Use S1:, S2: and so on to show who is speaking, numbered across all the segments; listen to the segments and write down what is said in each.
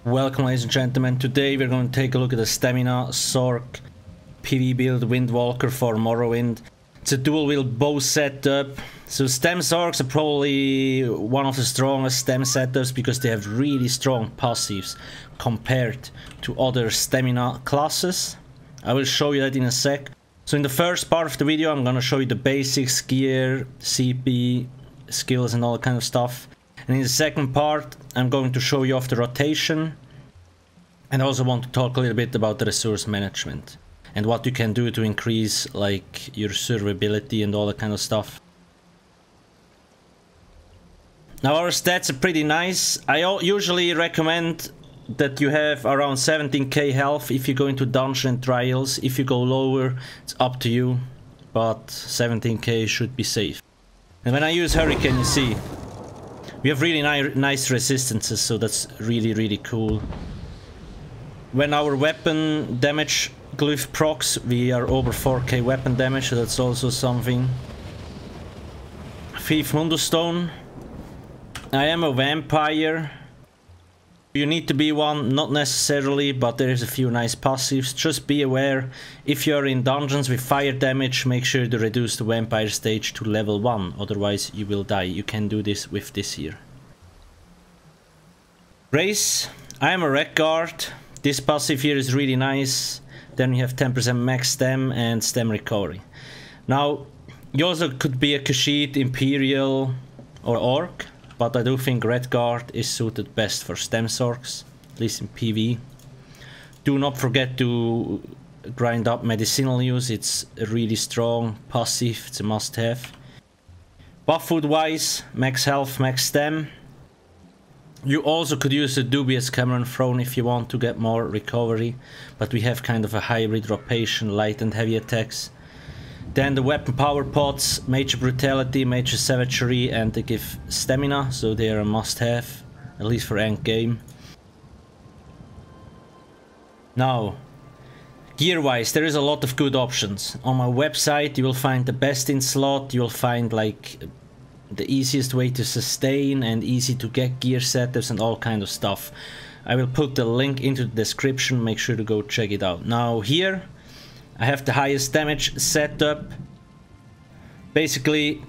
S1: Welcome, ladies and gentlemen. Today we're going to take a look at the Stam Sorcs PvE build Windwalker for Morrowind. It's a dual wield bow setup. So Stam Sorcs are probably one of the strongest stem setups because they have really strong passives compared to other stamina classes. I will show you that in a sec. So in the first part of the video I'm gonna show you the basics, gear, CP, skills and all that kind of stuff. And in the second part I'm going to show you off the rotation, and I also want to talk a little bit about the resource management and what you can do to increase like your survivability and all that kind of stuff. Now our stats are pretty nice. I usually recommend that you have around 17k health if you go into dungeon and trials. If you go lower, it's up to you, but 17k should be safe. And when I use Hurricane, you see we have really nice resistances, so that's really cool. When our weapon damage glyph procs, we are over 4k weapon damage, so that's also something. Thief Mundus Stone. I am a vampire. You need to be one, not necessarily, but there is a few nice passives. Just be aware, if you're in dungeons with fire damage, make sure to reduce the vampire stage to level 1, otherwise you will die. You can do this with this here. Race. I am a Red Guard. This passive here is really nice. Then you have 10% max stem and stem recovery. Now, you also could be a Khajiit, Imperial or Orc. But I do think Red Guard is suited best for Stam Sorcs, at least in PvE. Do not forget to grind up medicinal use, it's a really strong passive, it's a must-have. Buff food wise, max health, max stem. You also could use a dubious Cameron Throne if you want to get more recovery, but we have kind of a hybrid rotation, light and heavy attacks. Then the weapon power pots, major brutality, major savagery, and they give stamina, so they are a must-have, at least for end game. Now, gear-wise, there is a lot of good options. On my website you will find the best in slot, you will find like the easiest way to sustain and easy to get gear setups and all kind of stuff. I will put the link into the description, make sure to go check it out. Now here I have the highest damage setup. Basically,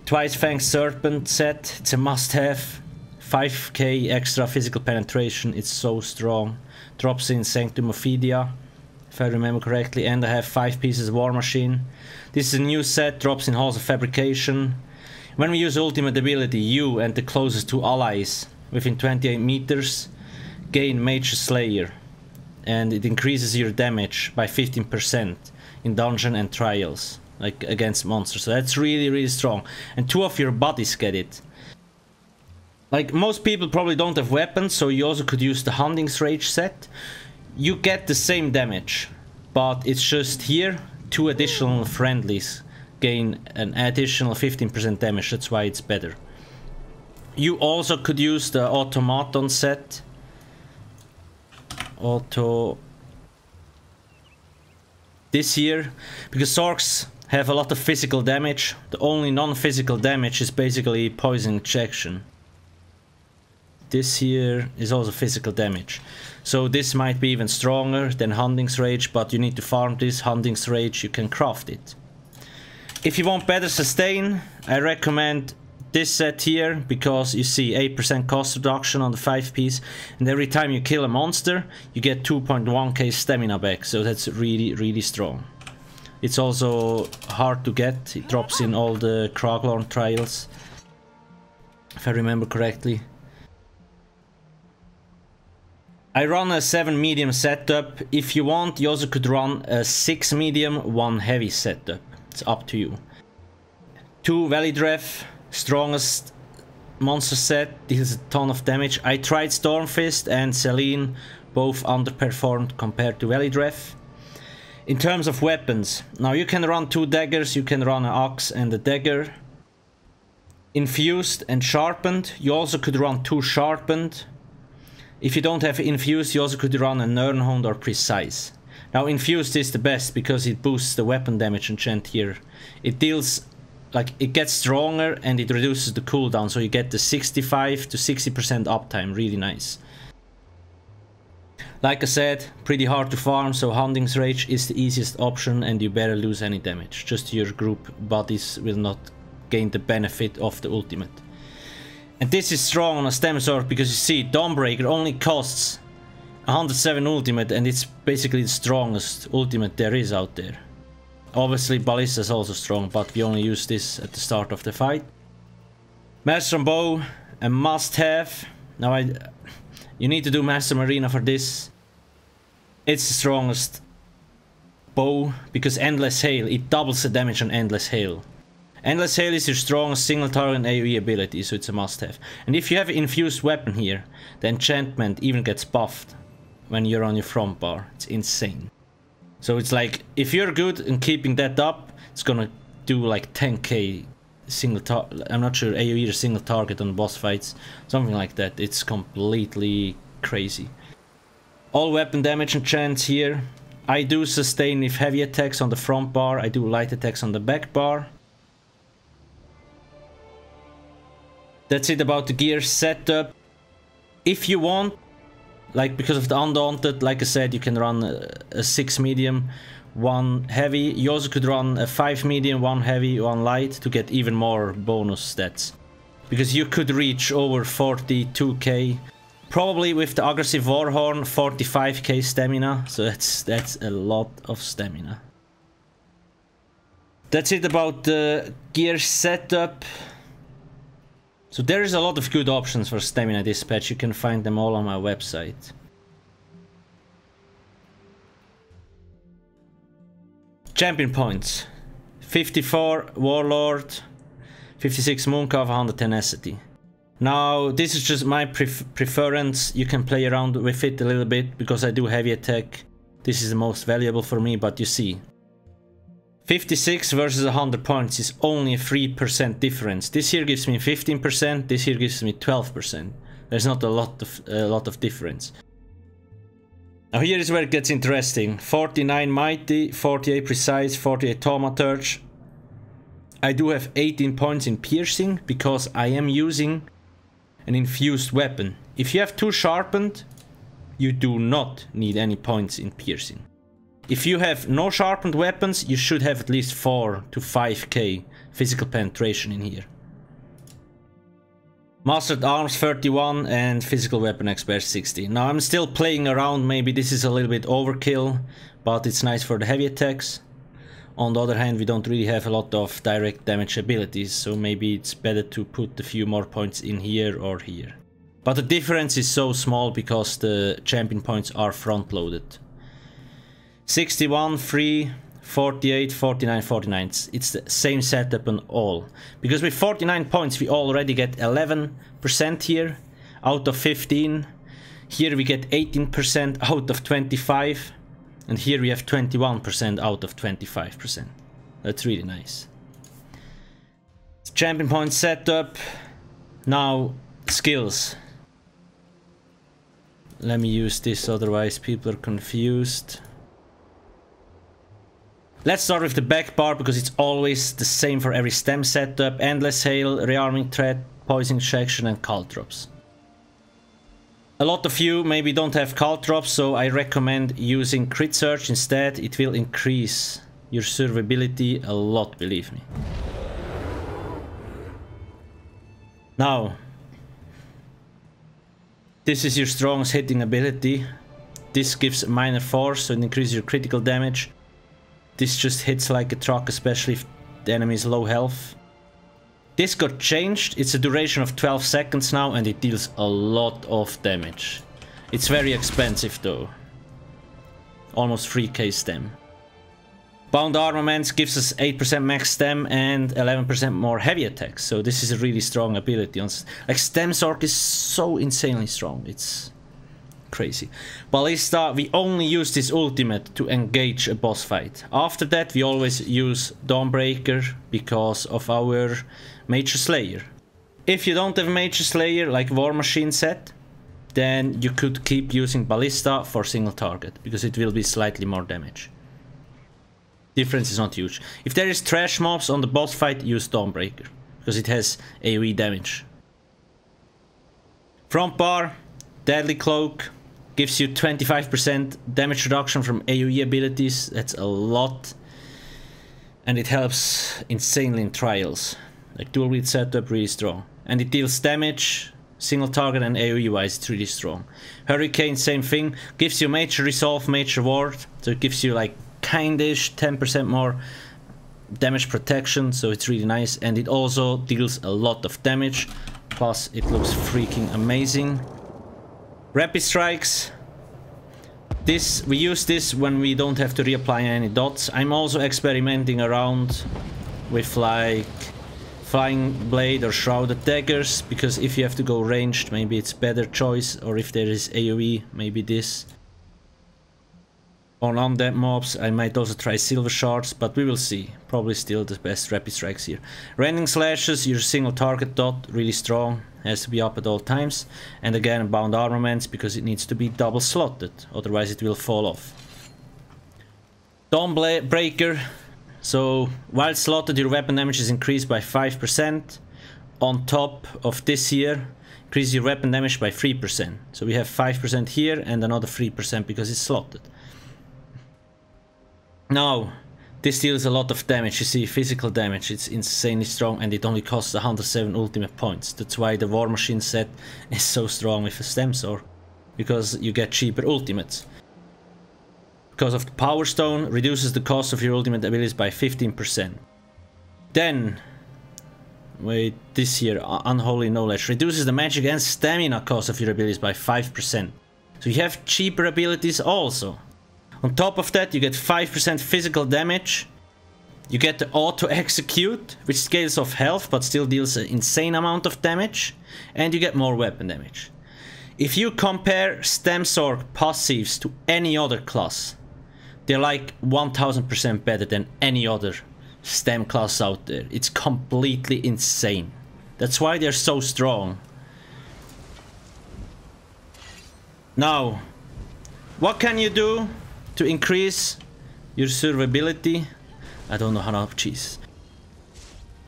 S1: Twice Fanged Serpent set, it's a must-have. 5k extra physical penetration, it's so strong. Drops in Sanctum of Idia, if I remember correctly, and I have 5 pieces of War Machine. This is a new set, drops in Halls of Fabrication. When we use ultimate ability, you and the closest 2 allies within 28 meters gain Major Slayer. And it increases your damage by 15% in dungeon and trials, like against monsters. So that's really strong. And 2 of your buddies get it. Like most people probably don't have weapons, so you also could use the Hunting's Rage set. You get the same damage, but it's just here 2 additional friendlies gain an additional 15% damage. That's why it's better. You also could use the Automaton set. This here, because Sorcs have a lot of physical damage. The only non-physical damage is basically poison injection. This here is also physical damage, so this might be even stronger than Hunting's Rage, but you need to farm this. Hunting's Rage, you can craft it. If you want better sustain, I recommend this set here, because you see 8% cost reduction on the 5-piece, and every time you kill a monster you get 2.1k stamina back, so that's really strong. It's also hard to get, it drops in all the Kraglorn trials, if I remember correctly. I run a 7 medium setup. If you want, you also could run a 6 medium, 1 heavy setup, it's up to you. 2 Validrev, strongest monster set, deals a ton of damage. I tried Stormfist and Selene, both underperformed compared to Validrev. In terms of weapons, now you can run 2 daggers, you can run an axe and a dagger. Infused and sharpened, you also could run 2 sharpened. If you don't have infused, you also could run a Nirnhound or precise. Now infused is the best because it boosts the weapon damage enchant here. It deals like it gets stronger and it reduces the cooldown, so you get the 65 to 60% uptime, really nice. Like I said, pretty hard to farm, so Hunting's Rage is the easiest option and you better lose any damage. Just your group buddies will not gain the benefit of the ultimate. And this is strong on a Stam Sorc because you see, Dawnbreaker only costs 107 ultimate and it's basically the strongest ultimate there is out there. Obviously Ballista is also strong, but we only use this at the start of the fight. Maelstrom Bow, a must-have. Now you need to do Master Marina for this. It's the strongest bow because Endless Hail, it doubles the damage on Endless Hail. Endless Hail is your strongest single target AoE ability, so it's a must-have. And if you have an infused weapon here, the enchantment even gets buffed when you're on your front bar. It's insane. So it's like, if you're good in keeping that up, it's gonna do like 10k single target. I'm not sure, AoE or single target on boss fights, something like that. It's completely crazy. All weapon damage enchants here. I do sustain with heavy attacks on the front bar, I do light attacks on the back bar. That's it about the gear setup. If you want, like because of the Undaunted, like I said, you can run a 6 medium, 1 heavy. You also could run a 5 medium, 1 heavy, 1 light to get even more bonus stats. Because you could reach over 42k. Probably with the aggressive Warhorn, 45k stamina. So that's a lot of stamina. That's it about the gear setup. So there is a lot of good options for stamina dispatch. You can find them all on my website. Champion points. 54 Warlord, 56 Mooncalf, 100 Tenacity. Now this is just my preference. You can play around with it a little bit because I do heavy attack. This is the most valuable for me, but you see. 56 versus 100 points is only a 3% difference. This here gives me 15%, this here gives me 12%. There's not a lot of difference. Now here is where it gets interesting. 49 Mighty, 48 Precise, 48 Thaumaturge. I do have 18 points in Piercing because I am using an infused weapon. If you have 2 Sharpened, you do not need any points in Piercing. If you have no sharpened weapons, you should have at least 4 to 5k physical penetration in here. Mastered Arms 31 and Physical Weapon Expert 60. Now I'm still playing around, maybe this is a little bit overkill, but it's nice for the heavy attacks. On the other hand, we don't really have a lot of direct damage abilities, so maybe it's better to put a few more points in here or here. But the difference is so small because the champion points are front loaded. 61, 3, 48, 49, 49. It's the same setup on all. Because with 49 points we already get 11% here out of 15. Here we get 18% out of 25. And here we have 21% out of 25%. That's really nice. Champion point setup. Now, skills. Let me use this, otherwise people are confused. Let's start with the back bar because it's always the same for every stem setup. Endless Hail, Rearming Threat, Poison Injection and Cult Drops. A lot of you maybe don't have Cult Drops, so I recommend using Crit Surge instead. It will increase your survivability a lot, believe me. Now, this is your strongest hitting ability. This gives minor force, so it increases your critical damage. This just hits like a truck, especially if the enemy is low health. This got changed. It's a duration of 12 seconds now and it deals a lot of damage. It's very expensive though. Almost 3k stem. Bound Armaments gives us 8% max stem and 11% more heavy attacks. So this is a really strong ability. Like Stam Sorcs is so insanely strong. It's crazy. Ballista, we only use this ultimate to engage a boss fight. After that we always use Dawnbreaker because of our Major Slayer. If you don't have Major Slayer like War Machine set, then you could keep using Ballista for single target because it will be slightly more damage. Difference is not huge. If there is trash mobs on the boss fight, use Dawnbreaker because it has AoE damage. Front bar, Deadly Cloak, Gives you 25% damage reduction from AoE abilities. That's a lot. And it helps insanely in trials. Like dual wield setup, really strong. And it deals damage, single target and AoE wise, it's really strong. Hurricane, same thing. Gives you major resolve, major ward. So it gives you like kindish 10% more damage protection. So it's really nice. And it also deals a lot of damage. Plus it looks freaking amazing. Rapid strikes. We use this when we don't have to reapply any dots. I'm also experimenting around with like Flying Blade or Shrouded Daggers, because if you have to go ranged, maybe it's better choice, or if there is AoE, maybe this. On undead mobs, I might also try Silver Shards, but we will see. Probably still the best rapid strikes here. Rending Slashes, your single target dot, really strong. Has to be up at all times. And again, bound armaments, because it needs to be double slotted, otherwise it will fall off. Dawn Breaker. So, while slotted, your weapon damage is increased by 5%. On top of this here, increase your weapon damage by 3%. So we have 5% here and another 3% because it's slotted. Now, this deals a lot of damage. You see, physical damage, it's insanely strong, and it only costs 107 ultimate points. That's why the War Machine set is so strong with a Stam Sorc, because you get cheaper ultimates. Because of the Power Stone, reduces the cost of your ultimate abilities by 15%. Then, wait, this here, Unholy Knowledge, reduces the magic and stamina cost of your abilities by 5%. So you have cheaper abilities also. On top of that, you get 5% physical damage. You get the Auto Execute, which scales off health but still deals an insane amount of damage. And you get more weapon damage. If you compare Stam Sorc passives to any other class, they're like 1000% better than any other Stam class out there. It's completely insane. That's why they're so strong. Now, what can you do to increase your survivability? I don't know how to, jeez.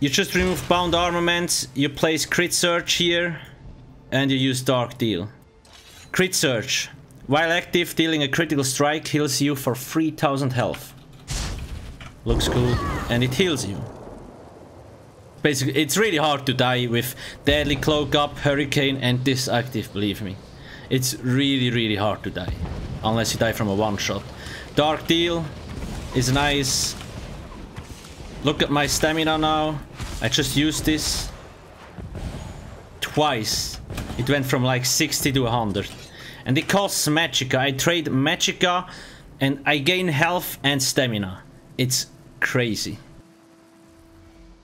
S1: You just remove bound armaments, you place Crit Surge here, and you use Dark Deal. Crit Surge. While active, dealing a critical strike heals you for 3000 health. Looks cool. And it heals you. Basically, it's really hard to die with Deadly Cloak up, Hurricane, and this active, believe me. It's really, really hard to die. Unless you die from a one-shot. Dark Deal is nice. Look at my stamina now. I just used this twice. It went from like 60 to 100. And it costs Magicka. I trade Magicka and I gain health and stamina. It's crazy.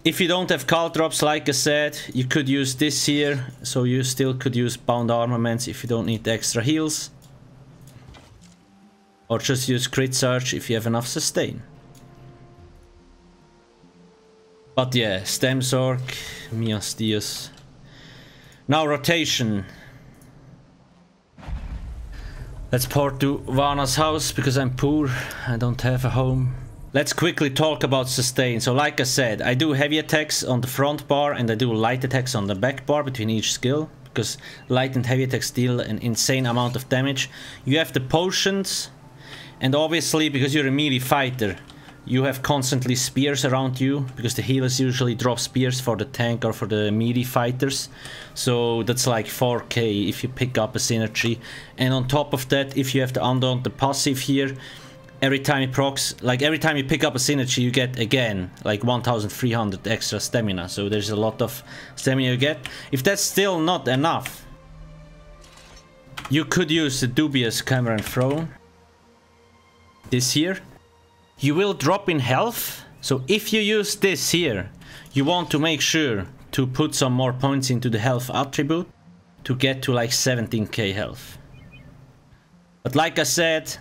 S1: If you don't have call drops, like I said, you could use this here. So you still could use bound armaments if you don't need the extra heals. Or just use Crit Surge if you have enough sustain. But yeah, Stam Sorc, Mias Dios. Now rotation. Let's port to Vana's house because I'm poor. I don't have a home. Let's quickly talk about sustain. So like I said, I do heavy attacks on the front bar and I do light attacks on the back bar between each skill. Because light and heavy attacks deal an insane amount of damage. You have the potions. And obviously, because you're a melee fighter, you have constantly spears around you, because the healers usually drop spears for the tank or for the melee fighters. So that's like 4k if you pick up a synergy. And on top of that, if you have the Undaunted the passive here, every time it procs, like every time you pick up a synergy, you get again like 1300 extra stamina. So there's a lot of stamina you get. If that's still not enough, you could use the dubious Cameron Throne. This here. You will drop in health, so if you use this here, you want to make sure to put some more points into the health attribute to get to like 17k health. But like I said,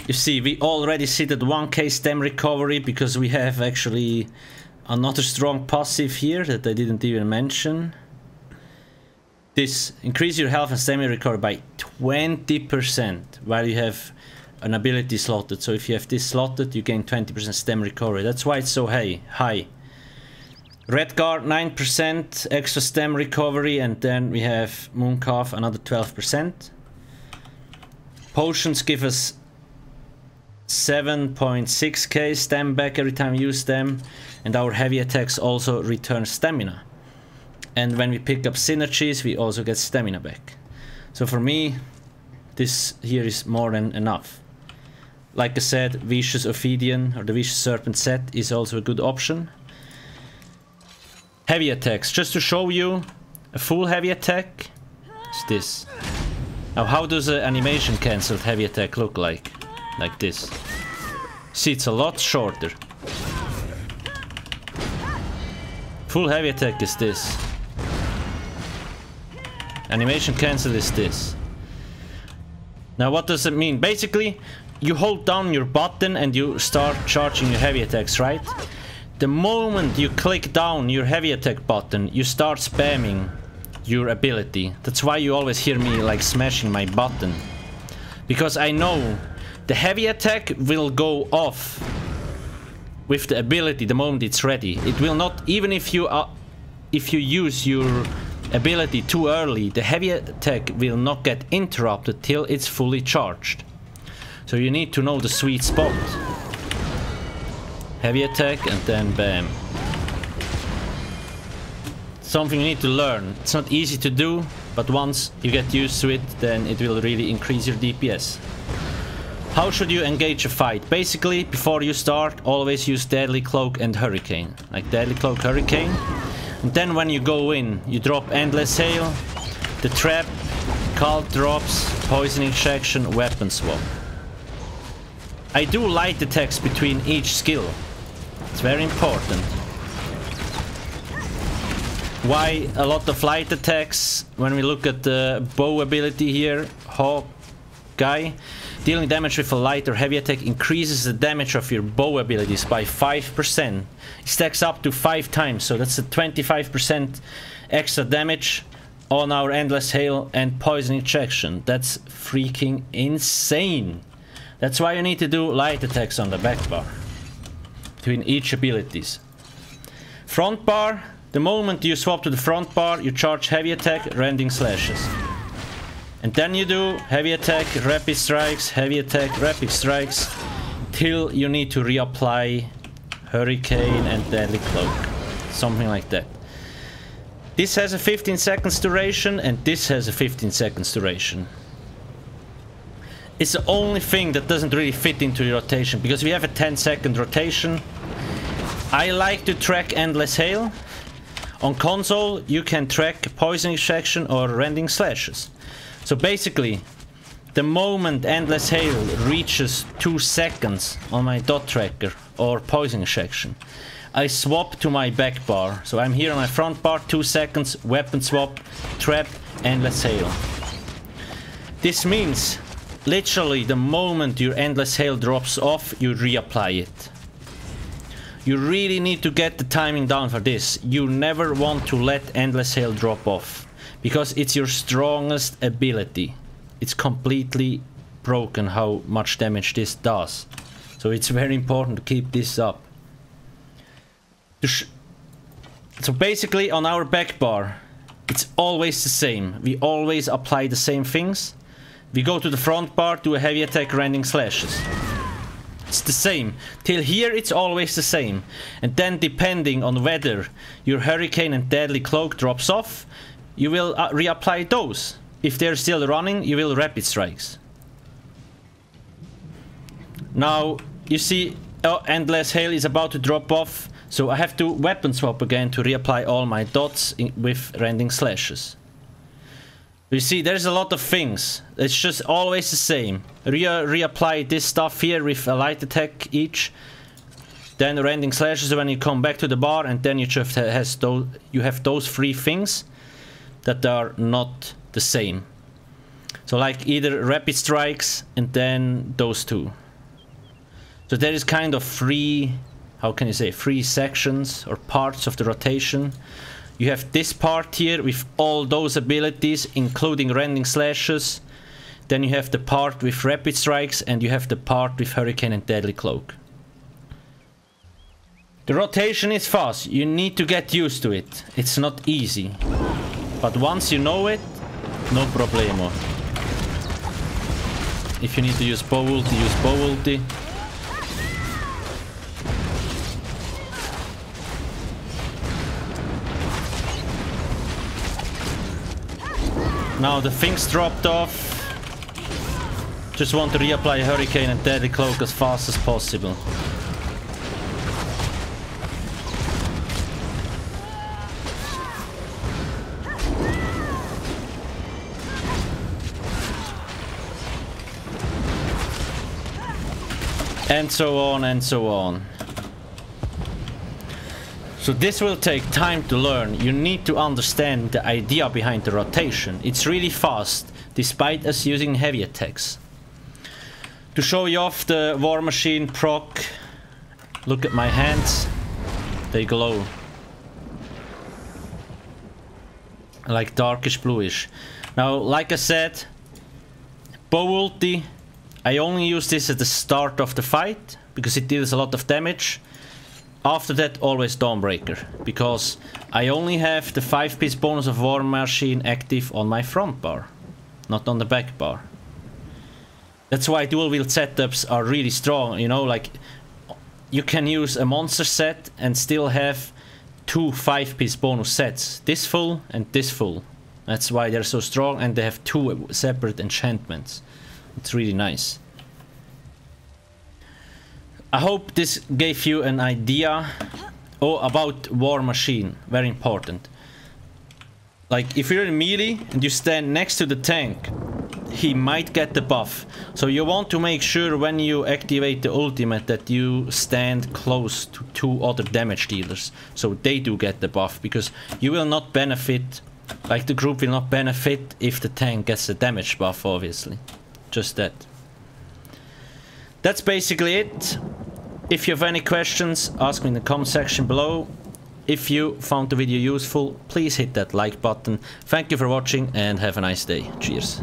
S1: you see, we already sit at 1k stem recovery because we have actually another strong passive here that I didn't even mention. This increase your health and stamina recovery by 20% while you have an ability slotted. So if you have this slotted, you gain 20% stem recovery. That's why it's so high. Red Guard 9% extra stem recovery, and then we have Mooncalf another 12%. Potions give us 7.6k stam back every time we use them, and our heavy attacks also return stamina. And when we pick up synergies, we also get stamina back. So for me, this here is more than enough. Like I said, Vicious Ophidian or the Vicious Serpent set is also a good option. Heavy attacks, just to show you a full heavy attack, is this. Now how does an animation cancelled heavy attack look like? Like this. See, it's a lot shorter. Full heavy attack is this. Animation cancel is this. Now what does it mean? Basically, you hold down your button and you start charging your heavy attacks, right? The moment you click down your heavy attack button, you start spamming your ability. That's why you always hear me like smashing my button. Because I know the heavy attack will go off with the ability the moment it's ready. It will not, even if you use your ability too early, the heavy attack will not get interrupted till it's fully charged. So you need to know the sweet spot. Heavy attack and then bam. Something you need to learn. It's not easy to do, but once you get used to it, then it will really increase your DPS. How should you engage a fight? Basically, before you start, always use Deadly Cloak and Hurricane. Like Deadly Cloak, Hurricane. And then when you go in, you drop Endless Hail, the Trap, Cult Drops, Poison Injection, Weapon Swap. I do light attacks between each skill. It's very important. Why a lot of light attacks? When we look at the bow ability here, Hawk guy, dealing damage with a light or heavy attack increases the damage of your bow abilities by 5%. It stacks up to 5 times, so that's a 25% extra damage on our Endless Hail and Poison Injection. That's freaking insane. That's why you need to do light attacks on the back bar between each abilities. Front bar, the moment you swap to the front bar, you charge heavy attack, rending slashes. And then you do heavy attack, rapid strikes, heavy attack, rapid strikes, till you need to reapply Hurricane and Deadly Cloak. Something like that. This has a 15 seconds duration and this has a 15 seconds duration. It's the only thing that doesn't really fit into your rotation, because we have a 10-second rotation. I like to track Endless Hail. On console, you can track Poison Injection or Rending Slashes. So basically, the moment Endless Hail reaches 2 seconds on my dot tracker or Poison Injection, I swap to my back bar. So I'm here on my front bar, 2 seconds, weapon swap, trap, Endless Hail. This means literally the moment your Endless Hail drops off, you reapply it. You really need to get the timing down for this. You never want to let Endless Hail drop off, because it's your strongest ability. It's completely broken how much damage this does. So it's very important to keep this up. So basically on our back bar, it's always the same. We always apply the same things. We go to the front bar, do a heavy attack, rending slashes. It's the same. Till here it's always the same. And then depending on whether your Hurricane and Deadly Cloak drops off, you will reapply those. If they're still running, you will rapid strikes. Now, you see, Endless Hail is about to drop off, so I have to weapon swap again to reapply all my dots with rending slashes. You see, there's a lot of things. It's just always the same. Reapply this stuff here with a light attack each. Then rending slashes when you come back to the bar, and then you just have those 3 things that are not the same. So like either rapid strikes and then those 2. So there is kind of 3, how can you say, 3 sections or parts of the rotation. You have this part here with all those abilities, including rending slashes. Then you have the part with rapid strikes, and you have the part with Hurricane and Deadly Cloak. The rotation is fast. You need to get used to it. It's not easy. But once you know it, no problemo. If you need to use bow ulti, use bow ulti. Now the things dropped off. Just want to reapply Hurricane and Deadly Cloak as fast as possible. And so on and so on. So this will take time to learn. You need to understand the idea behind the rotation. It's really fast, despite us using heavy attacks. To show you off the War Machine proc, look at my hands. They glow. Like darkish bluish. Now, like I said, bow ulti, I only use this at the start of the fight, because it deals a lot of damage. After that, always Dawnbreaker, because I only have the 5-piece bonus of War Machine active on my front bar, not on the back bar. That's why dual wield setups are really strong, you know, like you can use a monster set and still have 2 5-piece bonus sets, this full and this full. That's why they're so strong, and they have 2 separate enchantments. It's really nice. I hope this gave you an idea. Oh, about War Machine, very important. Like if you're in melee and you stand next to the tank, he might get the buff. So you want to make sure when you activate the ultimate that you stand close to 2 other damage dealers, so they do get the buff, because you will not benefit, like the group will not benefit if the tank gets a damage buff, obviously. Just that. That's basically it. If you have any questions, ask me in the comment section below. If you found the video useful, please hit that like button. Thank you for watching and have a nice day. Cheers.